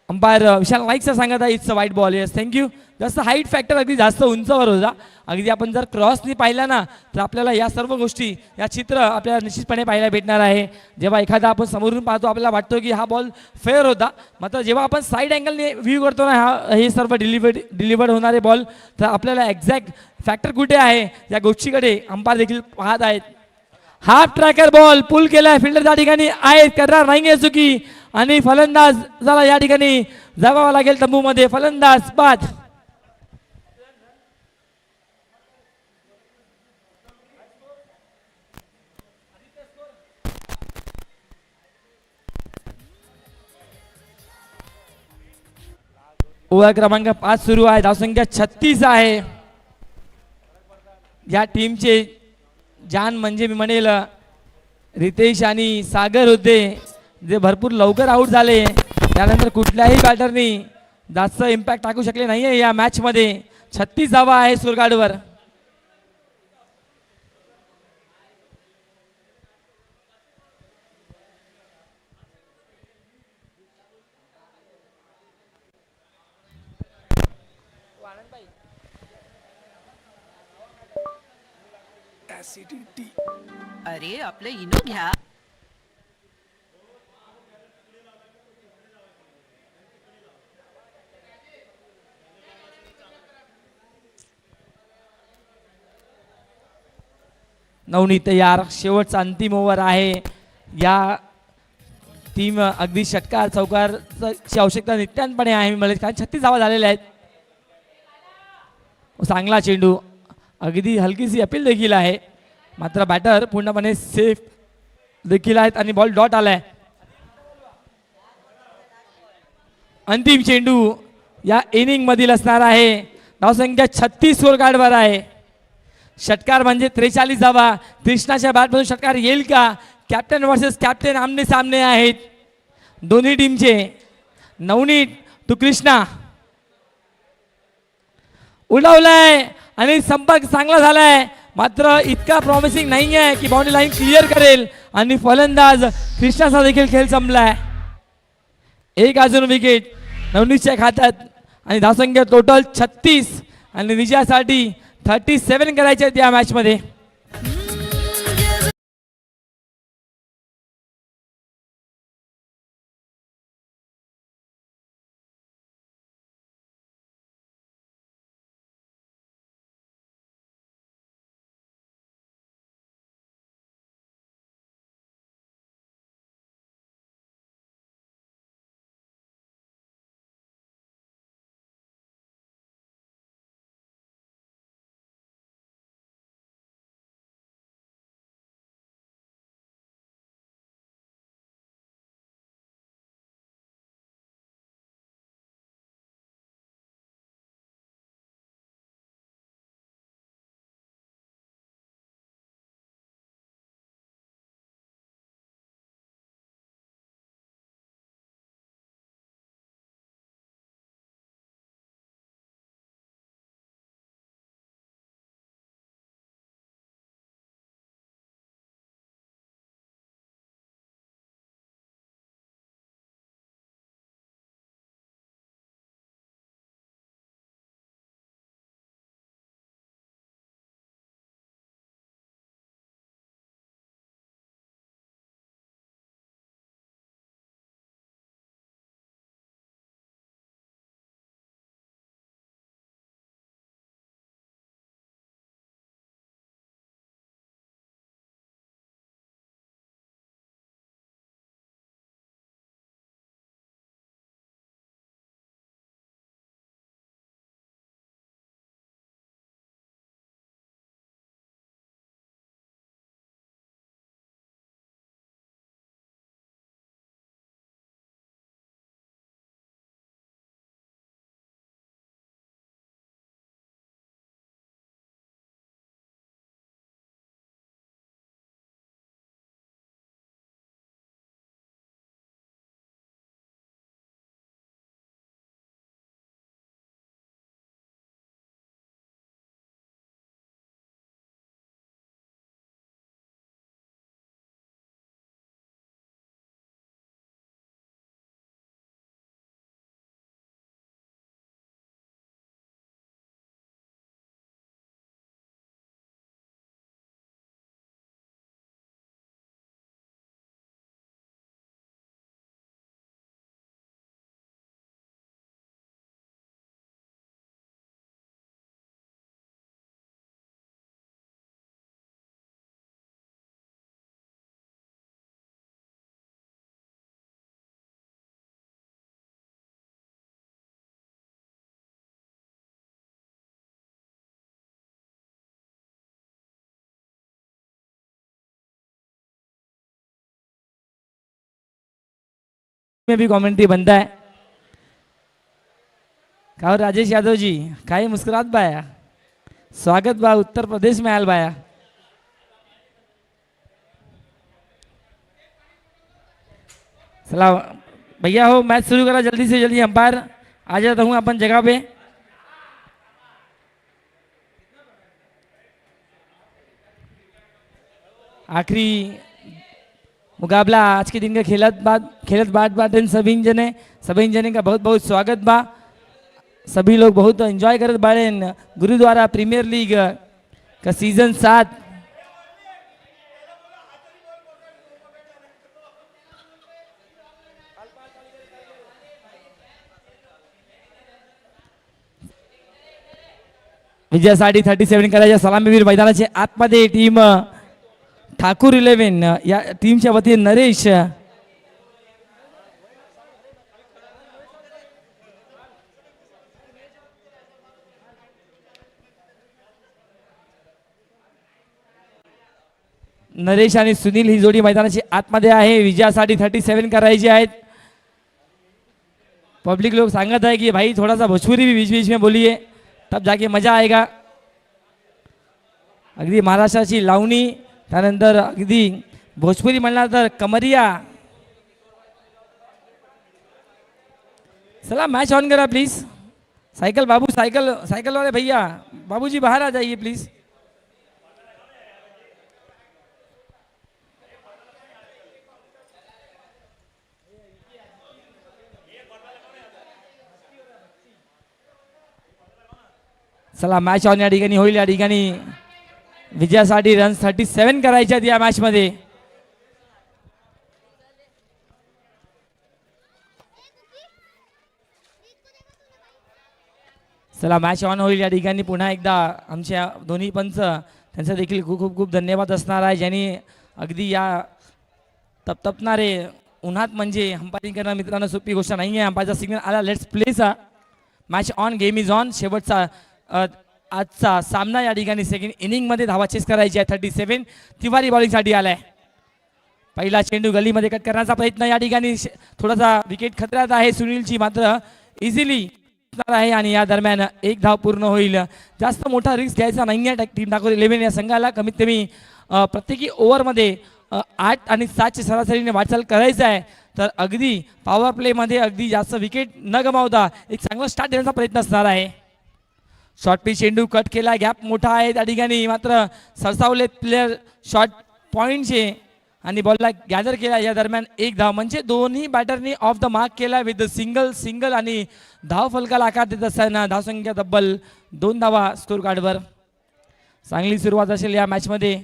अंपायर विशाल नाईकचा सांगत आहे it's a wide ball. Yes thank you. जास्त हाईट फॅक्टर अगदी जास्त उंचावर होता. अगदी आपण जर क्रॉसनी पाहिला ना तर आपल्याला या सर्व गोष्टी या चित्र आपल्याला निश्चितपणे पाहायला भेटणार आहे. जेव्हा एखादा आपण समोरून पाहतो आपल्याला वाटतो की हा बॉल फेअर होता, मात्र जेव्हा आपण साईड अँगलने व्ह्यू करतो ना हे सर्व डिलिव्हर्ड होणारे बॉल तर आपल्याला एक्झॅक्ट फॅक्टर कुठे आहे या गोष्टीकडे अंपायर देखील पाहत आहेत. हाफ ट्रॅकर बॉल पुल केलाय. फिल्डर त्या ठिकाणी आहेत, करणार नाही चुकी आणि फलंदाज झाला या ठिकाणी जावावा लागेल तंबूमध्ये. फलंदाज बाद. ओव्हर क्रमांक 5 सुरू आहे. धावसंख्या 36 आहे. या टीमचे जान म्हणजे मी म्हणेल रितेश आणि सागर होते जे भरपूर लवकर आऊट झाले. त्यानंतर कुठल्याही बॅटरनी जास्त इम्पॅक्ट टाकू शकले नाहीये या मॅच मध्ये. 36 धावा आहे स्कोरकार्डवर. अरे आपलं इनो घ्या. नवनीत यार शेवटचा अंतिम ओव्हर आहे. या टीम अगदी षटकार चौकारची आवश्यकता नित्यानपणे आहे मला कारण 36 धावा झालेल्या आहेत. चांगला चेंडू अगदी हलकीशी अपील देखील आहे, मात्र बॅटर पूर्णपणे सेफ देखील आहेत आणि बॉल डॉट आलाय. अंतिम चेंडू या इनिंग मधील असणार आहे. धावसंख्या 36 स्कोर कार्डवर आहे. षटकार म्हणजे 43 धावा. कृष्णाच्या बॅटमधून षटकार येईल का? कॅप्टन वर्सेस कॅप्टन आमने सामने आहेत दोन्ही टीमचे. नवनीत टू कृष्णा उडवलाय आणि संपर्क चांगला झालाय, मात्र इतका प्रॉमिसिंग नाही आहे की बाउंड्री लाईन क्लिअर करेल आणि फलंदाज कृष्णाचा देखील खेळ संपलाय. एक अजून विकेट नवनीतच्या खात्यात आणि धावसंख्या टोटल 36 आणि विजयासाठी 37 करायचे आहेत या मॅच मध्ये. में भी कमेंट्री बनता है। कहो राजेश यादव जी काहे मुस्कुरात बाया, स्वागत बा उत्तर प्रदेश में आयल बाया। चला भैया हो मैच शुरू करा जल्दी से जल्दी, अंपायर आ जाता हूँ अपन जगह पे। आखिरी मुकाबला आज के दिन का खेलत बाट इन सभी जने का बहुत बहुत स्वागत बा। सभी लोग बहुत एंजॉय करत बाड़े गुरुद्वारा प्रीमियर लीग का सीजन 7। विजयासाठी 37 करायच्या सलामीवीर मैदानाचे आतमध्ये टीम ठाकूर 11 या टीमच्या वतीने नरेश, नरेश आणि सुनील ही जोडी मैदानाची आतमध्ये आहे। विजयासाठी 37 करायची आहेत। पब्लिक लोग सांगत आहे की भाई थोड़ा सा भोजपुरी भी बीच बीच में बोलिए तब जाके मजा आएगा। अगदी महाराष्ट्राची लावणी, त्यानंतर अगदी भोजपुरी म्हणला तर कमरिया। चला मैच ऑन करा प्लीज। साइकिल बाबू, साइकिल वाले भैया, बाबूजी बाहर आ जाइए प्लीज। चला मॅच ऑन या ठिकाणी होईल। या ठिकाणी विजयासाठी रन 37 करायचे आहेत या मॅच मध्ये। चला मॅच ऑन होईल या ठिकाणी। पुन्हा एकदा आमच्या दोन्ही पंच त्यांचा देखील खूप खूप खूप धन्यवाद असणार आहे, ज्यांनी अगदी या तपतपणारे उन्हात म्हणजे अंपायरिंग करणं मित्रांनो सोपी गोष्ट नाही आहे। अंपायरचा सिग्नल आला, let's place match on, game is on. शेवटचा आजचा सामना या ठिकाणी सेकंड इनिंग मध्ये धावा चेस करायची आहे। 37 तिवारी बॉलिंगसाठी आलाय। पहिला चेंडू गलीमध्ये कट करण्याचा प्रयत्न, या ठिकाणी थोडासा विकेट खतऱ्यात आहे सुनीलची, मात्र इझिली आहे आणि या दरम्यान एक धाव पूर्ण होईल। जास्त मोठा रिस्क घ्यायचा नाही आहे टीम ठाकूर 11 या संघाला। कमीत कमी प्रत्येकी ओव्हरमध्ये 8 आणि 7 ची सरासरीने वाटचाल करायचं आहे, तर अगदी पॉवर प्लेमध्ये अगदी जास्त विकेट न गमावता एक चांगला स्टार्ट देण्याचा प्रयत्न असणार आहे। शॉर्ट पिच चेंडू कट केला, गॅप मोठा आहे त्या ठिकाणी, मात्र सरसावले प्लेयर शॉर्ट पॉईंटचे आणि बॉलला गॅदर केला। या दरम्यान एक धाव, म्हणजे दोन्ही बॅटरनी ऑफ द मार्क केला विथ सिंगल आणि धाव फलकाला आकार देत असताना धावसंख्या तब्बल 2 धावा स्कोर कार्डवर। चांगली सुरुवात असेल या मॅच मध्ये।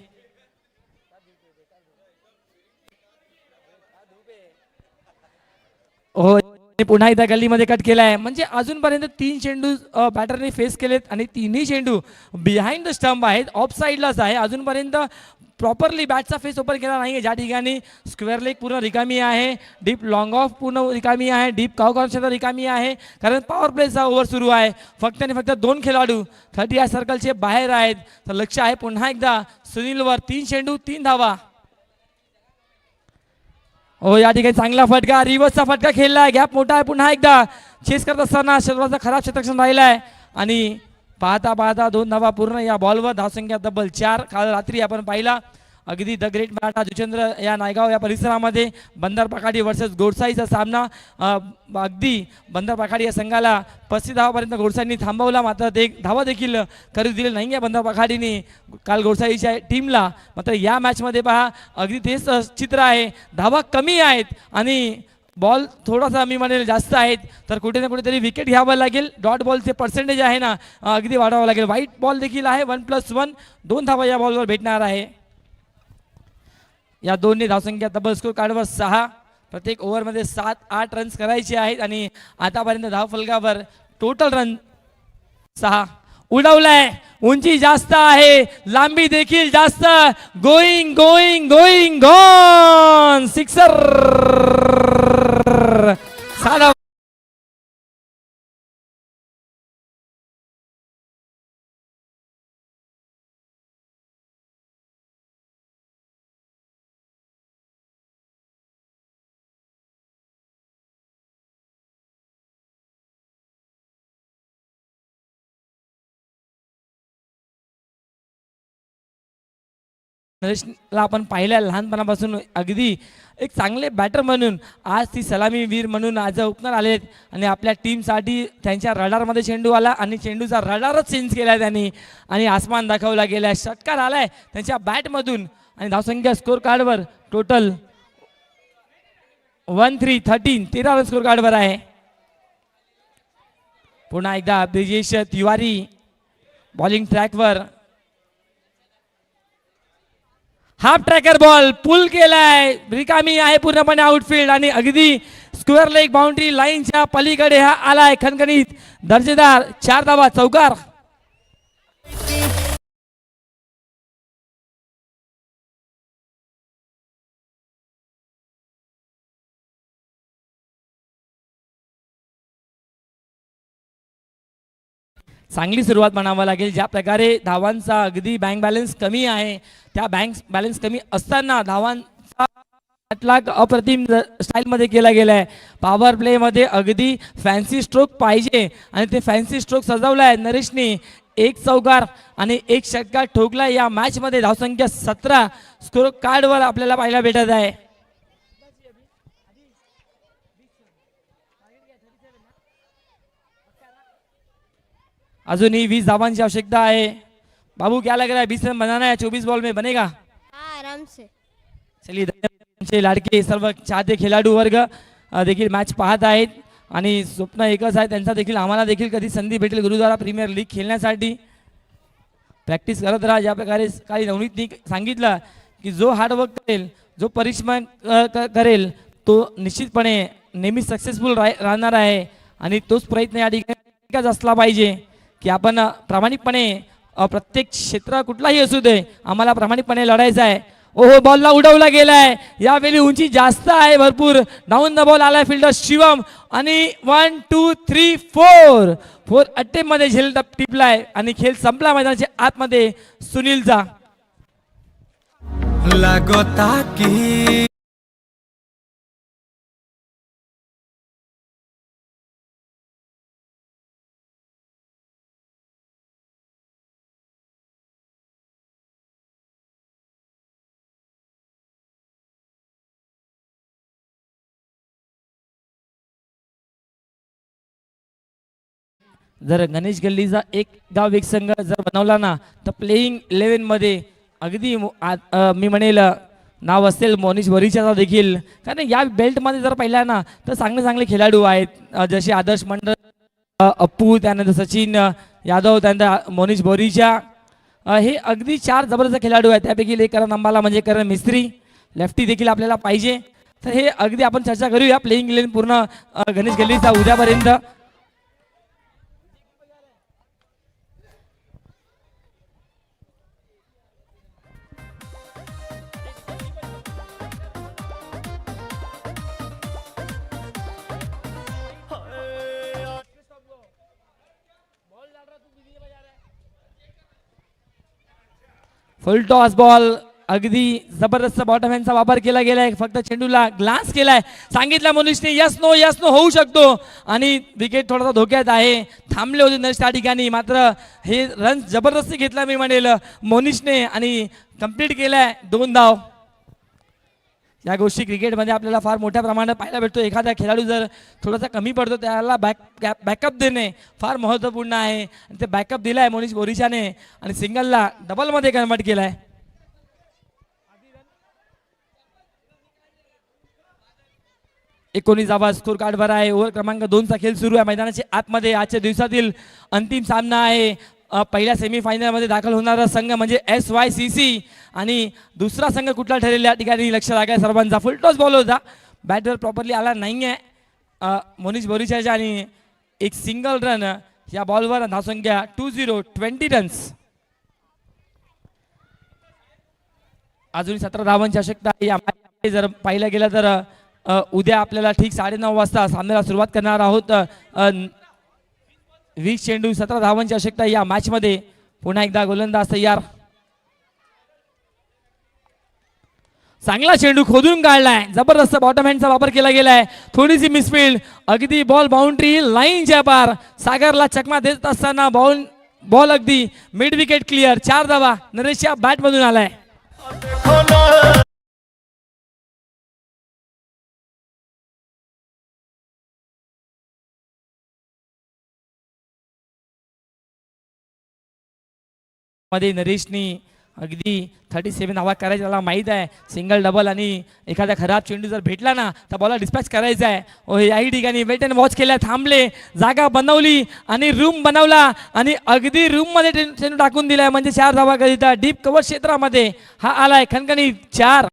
हो पुन्हा एकदा गल्लीमध्ये कट केलाय, म्हणजे अजूनपर्यंत 3 चेंडू बॅटरने फेस केलेत आणि तिन्ही चेंडू बिहाइंड द स्टंप आहेत, ऑफ साईडलाच आहे। अजूनपर्यंत प्रॉपरली बॅटचा फेस ओपन केला नाही आहे। ज्या ठिकाणी स्क्वेअर लेग पूर्ण रिकामी आहे, डीप लॉंग ऑफ पूर्ण रिकामी आहे, डीप काउ कॉर्नर रिकामी आहे, कारण पॉवर प्लेचा ओव्हर सुरू आहे। फक्त आणि फक्त 2 खेळाडू 30 या सर्कलचे बाहेर आहेत, तर लक्ष आहे पुन्हा एकदा सुनीलवर। 3 चेंडू 3 धावा। हो या ठिकाणी चांगला फटका, रिव्हर्सचा फटका खेळलाय, गॅप मोठा आहे। पुन्हा एकदा चेस करत असताना शरीराचा खराब क्षेत्ररक्षण राहिलाय आणि पाहता 2 धावा पूर्ण या बॉलवर। धावसंख्या तब्बल 4। काल रात्री आपण पाहिला अगदी द ग्रेट मराठा जुचंद्र या नायगाव या परिसरामध्ये बंदर पखाडी वर्सेस गोडसाईचा सामना। अगदी बंदर पखाडी या संघाला 35 धावापर्यंत गोडसाईंनी थांबवला, मात्र ते धावा देखील करू दिले नाही आहे बंदर पखाडीने काल गोडसाईच्या टीमला। मात्र या मॅचमध्ये पहा अगदी तेच चित्र आहे, धावा कमी आहेत आणि बॉल थोडासा मी म्हणेल जास्त आहेत, तर कुठे ना कुठेतरी विकेट घ्यावं लागेल। डॉट बॉलचे पर्सेंटेज आहे ना अगदी वाढवावं लागेल। व्हाईट बॉल देखील आहे, 1+1 2 धावा या बॉलवर भेटणार आहे। या दोन्ही धावसंख्या तब्बल स्कोर कार्डवर 6, प्रत्येक ओव्हरमध्ये 7-8 रन्स करायचे आहेत आणि आतापर्यंत धाव फलकावर टोटल रन 6 उडवलाय। उंची जास्त आहे, लांबी देखील जास्त, going going going gone, sixer. नरेशला आपण पाहिल्या लहानपणापासून अगदी एक चांगले बॅटर म्हणून आज ती सलामीवीर म्हणून आज ओपनर आलेत आणि आपल्या टीमसाठी त्यांच्या रडारमध्ये चेंडू आला आणि चेंडूचा रडारच चेंज केला त्यांनी आणि आसमान दाखवला गेला. षटकार आलाय त्यांच्या बॅटमधून आणि धावसंख्या स्कोर कार्डवर टोटल 13 रन स्कोर कार्डवर आहे. पुन्हा एकदा ब्रिजेश तिवारी बॉलिंग ट्रॅकवर. हाफ ट्रॅकर बॉल पुल केलाय, रिकामी आहे पूर्णपणे आउटफील्ड आणि अगदी स्क्वेअर लेग बाउंड्री लाईनच्या पलीकडे हा आलाय खणखणीत दर्जेदार 4 धावा चौकार. चांगली सुरुवात म्हणावं लागेल. ज्या प्रकारे धावांचा अगदी बँक बॅलन्स कमी आहे त्या बँक बॅलन्स कमी असताना धावांचा लाख अप्रतिम स्टाईलमध्ये केला गेलाय. पॉवर प्लेमध्ये अगदी फॅन्सी स्ट्रोक पाहिजे आणि ते फॅन्सी स्ट्रोक सजवलाय नरेशने. 1 चौकार आणि 1 षटकार ठोकला या मॅचमध्ये. धावसंख्या 17 स्कोर कार्डवर आपल्याला पाहायला भेटत आहे. अजूनही 20 धावांची आवश्यकता आहे. बाबू क्या लग रहा है 20 रन बनाना है 24 बॉल में बनेगा? हाँ आराम से. चलिए आमचे लाडके सर्व चाहते खेळाडू वर्ग देखील मॅच पाहत आहेत आणि स्वप्न एकच आहे त्यांचा देखील आम्हाला देखील कधी संधी भेटेल गुरुद्वारा प्रीमियर लीग खेळण्यासाठी. प्रॅक्टिस करत राहा. ज्या प्रकारे काही नवनीतनी सांगितलं की जो हार्डवर्क करेल जो परिश्रम करेल तो निश्चितपणे नेहमी सक्सेसफुल राहणार आहे आणि तोच प्रयत्न या ठिकाणी असला पाहिजे की आपण प्रामाणिकपणे प्रत्येक क्षेत्र कुठलाही असू दे आम्हाला प्रामाणिकपणे लढायचं आहे. ओहो बॉलला उडवला गेलाय. यावेळी उंची जास्त आहे भरपूर. डाऊन द बॉल आलाय फिल्डर शिवम आणि 1 2 3 4 अटेम्प्ट मध्ये झेल टिपलाय आणि खेळ संपला मैदानाच्या आतमध्ये सुनीलचा. लगोता की जर गणेश गल्लीचा एक संघ जर बनवला ना तर प्लेइंग 11 मध्ये अगदी मी म्हणेल नाव असेल मोनिश बोरीचा देखील. कारण या बेल्टमध्ये जर पाहिला ना तर चांगले चांगले खेळाडू आहेत जसे आदर्श मंडळ, अप्पू, त्यानंतर सचिन यादव, त्यानंतर मोनिश बोरीचा. हे अगदी 4 जबरदस्त खेळाडू आहेत. त्यापैकी एक करण अंबाला म्हणजे करण मिस्त्री लेफ्टी देखील आपल्याला पाहिजे. तर हे अगदी आपण चर्चा करूया प्लेइंग 11 पूर्ण गणेश गल्लीचा उद्यापर्यंत. फुल टॉस बॉल अगदी जबरदस्त बॉटम हँडचा वापर केला गेलाय. फक्त चेंडूला ग्लास केलाय. सांगितलं मनुष्यने यस नो होऊ शकतो आणि विकेट थोडासा धोक्यात आहे. थांबले होते नरेश त्या ठिकाणी मात्र हे रन जबरदस्ती घेतला मी म्हणेल मोनिशने आणि कंप्लीट केलाय 2 धाव. या गोष्टी क्रिकेटमध्ये आपल्याला फार मोठ्या प्रमाणात पाहायला भेटतो. एखादा खेळाडू जर थोडासा कमी पडतो त्याला बॅकअप देणे फार महत्त्वपूर्ण आहे आणि ते बॅकअप दिलाय मोनिश बोरीशाने आणि सिंगलला डबलमध्ये कन्वर्ट केलाय. एकोणीस धावा स्कोर कार्डवर आहे. ओव्हर क्रमांक 2चा खेळ सुरू आहे मैदानाच्या आतमध्ये. आजच्या दिवसातील अंतिम सामना आहे. पहिल्या सेमीफायनलमध्ये दाखल होणारा संघ म्हणजे SYCC आणि दुसरा संघ कुठला ठरेल या ठिकाणी लक्ष लागेल सर्वांचा. फुल टॉस बॉल होता. बॅटर प्रॉपरली आला नाही आहे मोनिश बोरीशाच्या आणि एक सिंगल रन या बॉलवर. धावसंख्या 20 रन्स. अजून 17 धावांची आवश्यकता आहे. जर पाहिलं गेलं तर उद्या आपल्याला ठीक 9:30 वाजता सामन्याला सुरुवात करणार आहोत. 20 चेंडू 17 धावांची आवश्यकता या मॅच मध्ये. पुन्हा एकदा गोलंदाज तयार. चांगला चेंडू खोदून काढलाय. जबरदस्त बॉटम हँडचा वापर केला गेलाय. थोडीशी मिसफील्ड. अगदी बॉल बाउंड्री लाईनच्या पार. सागरला चकमा देत असताना बॉल अगदी मिड विकेट क्लिअर. 4 धावा नरेशच्या बॅट मधून आलाय. मध्ये नरेशनी अगदी 37 हवा करायचा, त्याला माहीत आहे सिंगल डबल आणि एखादा खराब चेंडू जर भेटला ना तर बॉलला डिस्पॅच करायचा आहे. ओ याही ठिकाणी वेट अँड वॉच केल्या, थांबले, जागा बनवली आणि रूम बनवला आणि अगदी रूममध्ये चेंडू टाकून दिलाय, म्हणजे 4 धावा करिता डीप कव्हर क्षेत्रामध्ये हा आलाय खणखणी 4.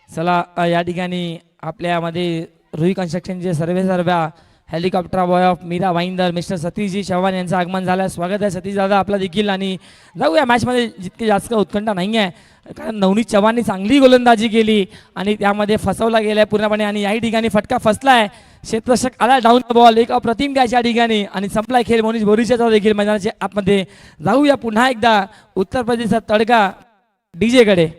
चला या ठिकाणी आपल्यामध्ये रुई कन्स्ट्रक्शनचे सर्व helicopter boy of Mira Bhayandar mister सतीशजी चव्हाण यांचं आगमन झालं. स्वागत आहे सतीश दादा आपला देखील. आणि जाऊया मॅचमध्ये, जितकी जास्त उत्कंठा नाही आहे कारण नवनीत चव्हाणनी चांगली गोलंदाजी केली आणि त्यामध्ये फसवला गेलाय पूर्णपणे आणि याही ठिकाणी फटका फसलाय. क्षेत्ररक्षक आला डाऊन बॉल, एक अप्रतिम कॅच या ठिकाणी आणि संपलाय खेळ. मोनीश बोरीच्या देखील मैदानाच्या आतमध्ये. जाऊया पुन्हा एकदा उत्तर प्रदेशचा तडका डीजे कडे.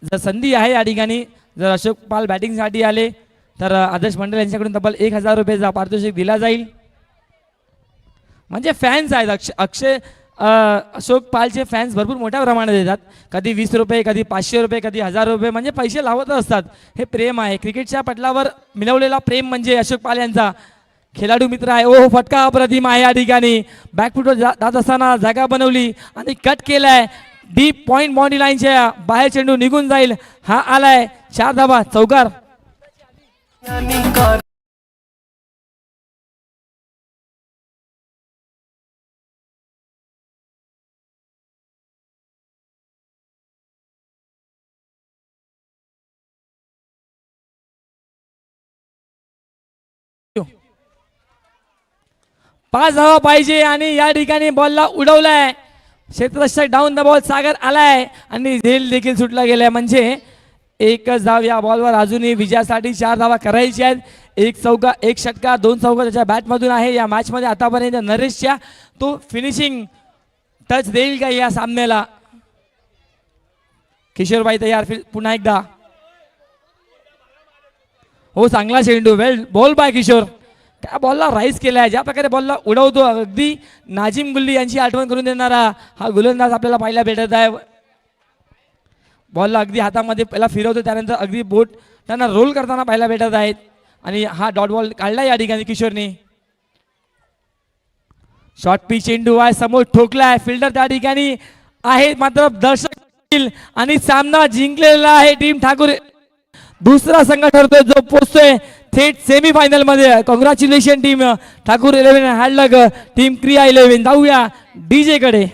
जर संधी आहे या ठिकाणी, जर अशोक पाल बॅटिंगसाठी आले तर आदर्श मंडळ यांच्याकडून तब्बल 1000 रुपयाचा पारितोषिक दिला जाईल. म्हणजे फॅन्स आहेत अक्षय अशोक पालचे फॅन्स भरपूर मोठ्या प्रमाणात येतात. कधी 20 रुपये, कधी 500 रुपये, कधी 1000 रुपये, म्हणजे पैसे लावत असतात. हे प्रेम आहे, क्रिकेटच्या पटलावर मिळवलेला प्रेम म्हणजे अशोक पाल यांचा खेळाडू मित्र आहे. ओ फटका अप्रतिम आहे या ठिकाणी. बॅकफुटवर जात असताना जागा बनवली आणि कट केलाय. डीप पॉइंट बाउंड्री लाईनच्या बाहेर चेंडू निघून जाईल. हा आलाय 4 धावा चौकार. पाच धावा पाहिजे आणि या ठिकाणी बॉलला उडवलाय. क्षेत्ररक्षक डाऊन द बॉल सागर आलाय आणि झेल देखील सुटला गेलाय. म्हणजे एकच धाव या बॉलवर. अजूनही विजयासाठी 4 धावा करायच्या आहेत. 1 चौका, 1 षटका, 2 चौका त्याच्या बॅटमधून आहे. या मॅचमध्ये आतापर्यंत नरेशच्या तो फिनिशिंग टच देईल का या सामन्याला? किशोरबाई तयार पुन्हा एकदा. हो चांगला चेंडू, वेल बॉल बाय किशोर. त्या बॉलला राईज केलाय, ज्या प्रकारे बॉलला उडवतो अगदी नाजिम गुल्ली यांची आठवण करून देणारा हा गोलंदाज आपल्याला पाहायला भेटत आहे. बॉलला अगदी हातामध्ये पहिला फिरवतो, त्यानंतर अगदी बोट त्यांना रोल करताना पाहायला भेटत आहेत. आणि हा डॉट बॉल काढला या ठिकाणी किशोरने. शॉर्ट पी चेंडू आहे, समोर ठोकलाय. फिल्डर त्या ठिकाणी आहे, मात्र दर्शक आणि सामना जिंकलेला आहे टीम ठाकूर. दुसरा संघ ठरतोय जो पोहोचतोय थेट सेमी फायनल मध्ये. कॉंग्रॅच्युलेशन टीम ठाकूर 11 हॅडलक टीम क्रिया 11. जाऊया डीजे कडे.